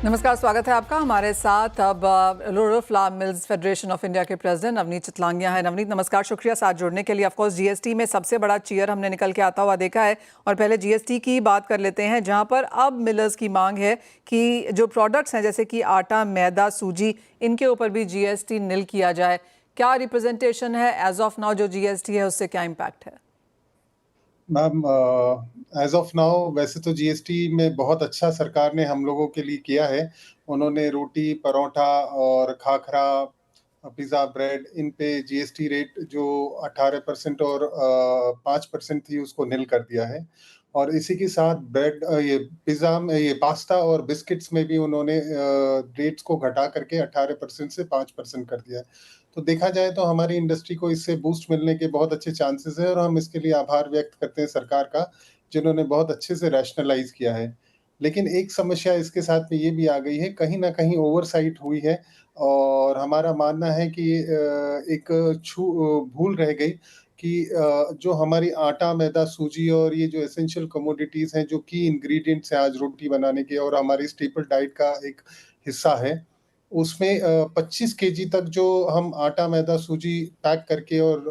नमस्कार, स्वागत है आपका हमारे साथ। अब rural flower mills federation of India के प्रेसिडेंट नवनीत चितलांगिया है। नवनीत नमस्कार, शुक्रिया साथ जुड़ने के लिए। ऑफ कोर्स जीएसटी में सबसे बड़ा चीयर हमने निकल के आता हुआ देखा है, और पहले जीएसटी की बात कर लेते हैं, जहां पर अब मिलर्स की मांग है कि जो प्रोडक्ट्स हैं जैसे कि आटा, मैदा, सूजी, इनके ऊपर भी जीएसटी निल किया जाए। क्या रिप्रेजेंटेशन है एज ऑफ नाउ? जो जीएसटी है उससे क्या इम्पैक्ट है? मैम, एज ऑफ नाउ वैसे तो जीएसटी में बहुत अच्छा सरकार ने हम लोगों के लिए किया है। उन्होंने रोटी, परोठा और खाखरा, पिज़्ज़ा, ब्रेड, इन पे जीएसटी रेट जो 18% और 5% थी उसको निल कर दिया है। और इसी के साथ ब्रेड, ये पिज़्ज़ा में, ये पास्ता और बिस्किट्स में भी उन्होंने रेट्स को घटा करके 18% से 5% कर दिया है। तो देखा जाए तो हमारी इंडस्ट्री को इससे बूस्ट मिलने के बहुत अच्छे चांसेस हैं, और हम इसके लिए आभार व्यक्त करते हैं सरकार का, जिन्होंने बहुत अच्छे से रैशनलाइज़ किया है। लेकिन एक समस्या इसके साथ में ये भी आ गई है, कहीं न कहीं ओवरसाइट हुई है, और हमारा मानना है कि एक भूल रह गई कि जो हमारी आटा, मैदा, सूजी और ये जो एसेंशियल कमोडिटीज़ हैं, जो की इंग्रीडिएंट्स हैं आज रोटी बनाने के और हमारी स्टेपल डाइट का एक हिस्सा है, उसमें 25 केजी तक जो हम आटा, मैदा, सूजी पैक करके और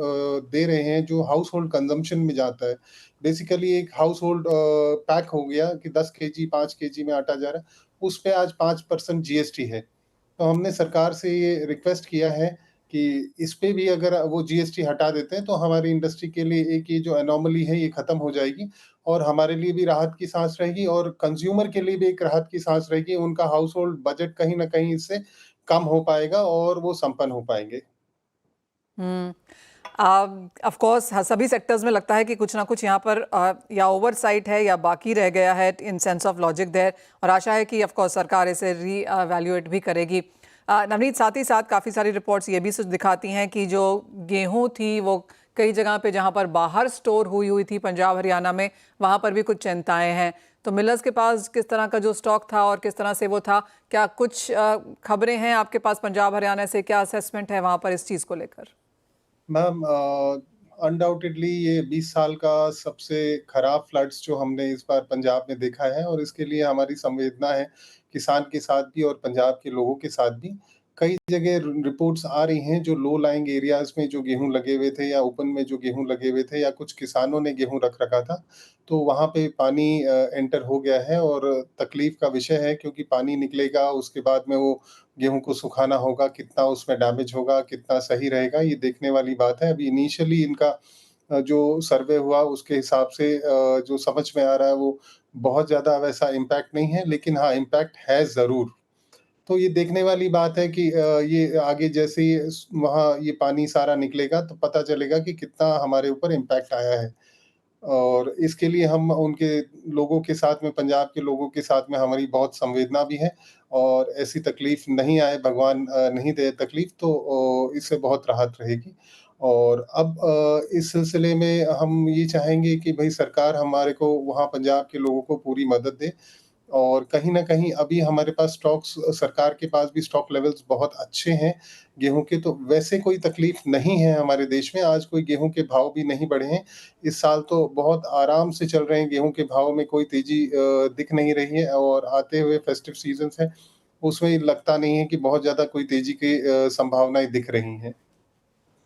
दे रहे हैं, जो हाउस होल्ड कंज़म्पशन में जाता है। बेसिकली एक हाउस होल्ड पैक हो गया कि 10 केजी, 5 केजी में आटा जा रहा है, उस पे आज 5% जीएसटी है। तो हमने सरकार से ये रिक्वेस्ट किया है कि इस पे भी अगर वो जीएसटी हटा देते हैं, तो हमारी इंडस्ट्री के लिए एक ये जो एनोमली है, ये खत्म हो जाएगी, और हमारे लिए भी राहत की सांस रहेगी, और कंज्यूमर के लिए भी एक राहत की सांस रहेगी। उनका हाउस होल्ड बजट कहीं न कहीं इससे कम हो पाएगा और वो संपन्न हो पाएँगे। हम्म। ऑफ कोर्स सभी सेक्टर्स में लगता है कि कुछ ना कुछ यहाँ पर या ओवरसाइट है या बाकी रह गया है in sense of logic there, और आशा है कि ऑफ कोर्स सरकार इसे री वैल्यूएट भी करेगी। नवनीत, साथ ही साथ काफ़ी सारी रिपोर्ट्स ये भी दिखाती हैं कि जो गेहूं थी वो कई जगह पे जहाँ पर बाहर स्टोर हुई हुई थी, पंजाब हरियाणा में, वहाँ पर भी कुछ चिंताएं हैं। तो मिलर्स के पास किस तरह का जो स्टॉक था और किस तरह से वो था, क्या कुछ खबरें हैं आपके पास पंजाब हरियाणा से? क्या असेसमेंट है वहाँ पर इस चीज़ को लेकर? मैम, अनडाउटेडली ये 20 साल का सबसे खराब फ्लड्स जो हमने इस बार पंजाब में देखा है, और इसके लिए हमारी संवेदना है किसान के साथ भी और पंजाब के लोगों के साथ भी। कई जगह रिपोर्ट्स आ रही हैं, जो लो लाइंग एरियाज़ में जो गेहूँ लगे हुए थे, या ओपन में जो गेहूँ लगे हुए थे, या कुछ किसानों ने गेहूँ रख रखा था, तो वहाँ पे पानी एंटर हो गया है, और तकलीफ़ का विषय है, क्योंकि पानी निकलेगा, उसके बाद में वो गेहूँ को सुखाना होगा, कितना उसमें डैमेज होगा, कितना सही रहेगा, ये देखने वाली बात है। अभी इनिशियली इनका जो सर्वे हुआ उसके हिसाब से जो समझ में आ रहा है, वो बहुत ज़्यादा वैसा इम्पैक्ट नहीं है, लेकिन हाँ, इम्पैक्ट है ज़रूर। तो ये देखने वाली बात है कि ये आगे जैसे ही वहाँ ये पानी सारा निकलेगा, तो पता चलेगा कि कितना हमारे ऊपर इम्पैक्ट आया है। और इसके लिए हम उनके लोगों के साथ में, पंजाब के लोगों के साथ में हमारी बहुत संवेदना भी है, और ऐसी तकलीफ़ नहीं आए, भगवान नहीं दे तकलीफ़, तो इससे बहुत राहत रहेगी। और अब इस सिलसिले में हम ये चाहेंगे कि भई सरकार हमारे को वहाँ पंजाब के लोगों को पूरी मदद दे, और कहीं न कहीं अभी हमारे पास स्टॉक्स, सरकार के पास भी स्टॉक लेवल्स बहुत अच्छे हैं गेहूँ के, तो वैसे कोई तकलीफ़ नहीं है हमारे देश में। आज कोई गेहूँ के भाव भी नहीं बढ़े हैं। इस साल तो बहुत आराम से चल रहे हैं, गेहूँ के भाव में कोई तेज़ी दिख नहीं रही है, और आते हुए फेस्टिव सीज़न्स हैं, उसमें लगता नहीं है कि बहुत ज़्यादा कोई तेज़ी की संभावनाएँ दिख रही हैं।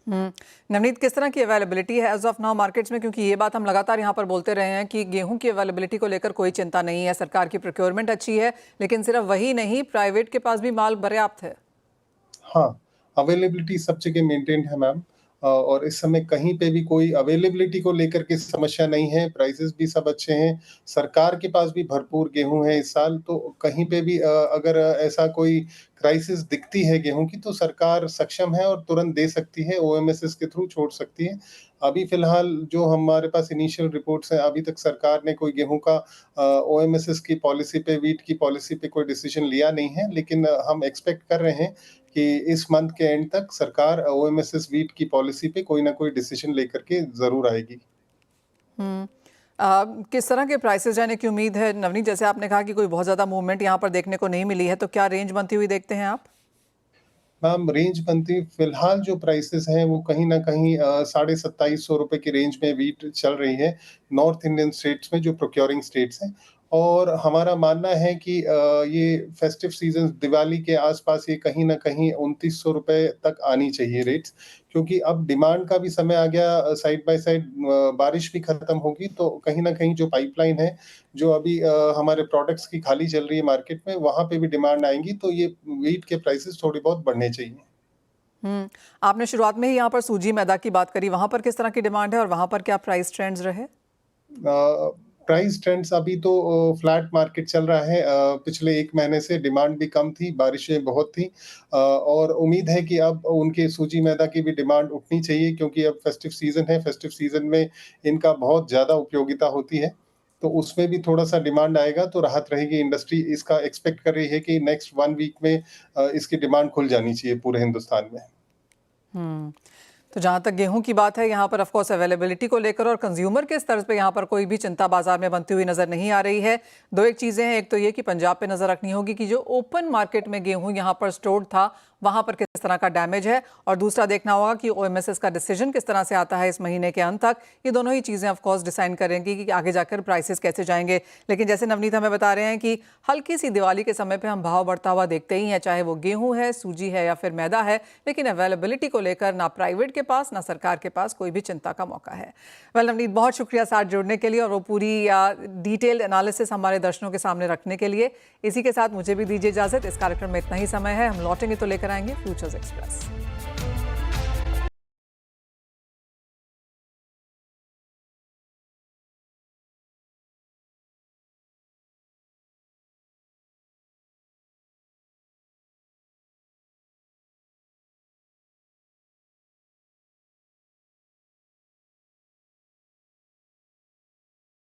नवनीत, किस तरह की अवेलेबिलिटी है एज ऑफ नाउ मार्केट्स में? क्योंकि ये बात हम लगातार यहाँ पर बोलते रहे हैं कि गेहूं की अवेलेबिलिटी को लेकर कोई चिंता नहीं है, सरकार की प्रोक्योरमेंट अच्छी है, लेकिन सिर्फ वही नहीं, प्राइवेट के पास भी माल पर्याप्त है। हाँ, अवेलेबिलिटी सब जगह मेंटेन्ड है मैम, और इस समय कहीं पे भी कोई अवेलेबिलिटी को लेकर के समस्या नहीं है, प्राइसेज़ भी सब अच्छे हैं। सरकार के पास भी भरपूर गेहूँ है इस साल, तो कहीं पे भी अगर ऐसा कोई क्राइसिस दिखती है गेहूँ की, तो सरकार सक्षम है और तुरंत दे सकती है, ओएमएसएस के थ्रू छोड़ सकती है। अभी फ़िलहाल जो हमारे पास इनिशियल रिपोर्ट्स हैं, अभी तक सरकार ने कोई गेहूँ का ओएमएसएस की पॉलिसी पे, व्हीट की पॉलिसी पे कोई डिसीज़न लिया नहीं है, लेकिन हम एक्सपेक्ट कर रहे हैं कि इस मंथ के एंड तक सरकार ओएमएसएस व्हीट की पॉलिसी पे कोई ना कोई डिसीजन लेकर के ज़रूर आएगी। हम्म। किस तरह के प्राइसेस जाने की उम्मीद है नवनीत? जैसे आपने कहा कि कोई बहुत ज़्यादा मूवमेंट यहाँ पर देखने को नहीं मिली है, तो क्या रेंज बनती हुई देखते हैं आप? मैम, रेंज बनती फिलहाल जो प्राइसेस हैं वो कहीं न कहीं साढ़े ₹2700 की रेंज में व्हीट चल रही है, नॉर्थ इंडियन स्टेट्स में जो प्रोक्योरिंग स्टेट्स हैं। और हमारा मानना है कि ये फेस्टिव सीज़न दिवाली के आस-पास ये कहीं न कहीं ₹2900 तक आनी चाहिए रेट्स, क्योंकि अब डिमांड का भी समय आ गया, साइड बाय साइड बारिश भी खत्म होगी, तो कहीं न कहीं जो पाइपलाइन है, जो अभी हमारे प्रोडक्ट्स की खाली चल रही है मार्केट में, वहाँ पे भी डिमांड आएँगी, तो ये व्हीट के प्राइसेज़ थोड़े बहुत बढ़ने चाहिए। आपने शुरुआत में ही यहाँ पर सूजी मैदा की बात करी, वहाँ पर किस तरह की डिमांड है और वहाँ पर क्या प्राइस ट्रेंड्स रहे? प्राइस ट्रेंड्स अभी तो फ्लैट मार्केट चल रहा है। पिछले 1 महीने से डिमांड भी कम थी, बारिशें बहुत थी, और उम्मीद है कि अब उनके सूजी मैदा की भी डिमांड उठनी चाहिए, क्योंकि अब फेस्टिव सीज़न है, फेस्टिव सीज़न में इनका बहुत ज़्यादा उपयोगिता होती है। तो उसमें भी थोड़ा-सा डिमांड आएगा तो राहत रहेगी। इंडस्ट्री इसका एक्सपेक्ट कर रही है कि नेक्स्ट 1 वीक में इसकी डिमांड खुल जानी चाहिए पूरे हिंदुस्तान में। हम्म तो जहाँ तक गेहूं की बात है, यहाँ पर ऑफ कोर्स अवेलेबिलिटी को लेकर और कंज्यूमर के स्तर पे यहाँ पर कोई भी चिंता बाजार में बनती हुई नजर नहीं आ रही है। दो एक चीजें हैं, एक तो ये कि पंजाब पे नजर रखनी होगी कि जो ओपन मार्केट में गेहूं यहाँ पर स्टोर्ड था वहां पर किस तरह का डैमेज है, और दूसरा देखना होगा कि ओएमएसएस का डिसीजन किस तरह से आता है इस महीने के अंत तक। ये दोनों ही चीजें ऑफ कोर्स डिसाइड करेंगी कि आगे जाकर प्राइसेस कैसे जाएंगे। लेकिन जैसे नवनीत हमें बता रहे हैं कि हल्की सी दिवाली के समय पे हम भाव बढ़ता हुआ देखते ही हैं, चाहे वो गेहूं है, सूजी है या फिर मैदा है, लेकिन अवेलेबिलिटी को लेकर ना प्राइवेट के पास ना सरकार के पास कोई भी चिंता का मौका है। वेल नवनीत, बहुत शुक्रिया साथ जुड़ने के लिए और वो पूरी डिटेल्ड एनालिसिस हमारे दर्शकों के सामने रखने के लिए। इसी के साथ मुझे भी दीजिए इजाजत। इस कार्यक्रम में इतना ही समय है, हम लौटेंगे तो लेकर आएंगे फ्यूचर्स एक्सप्रेस।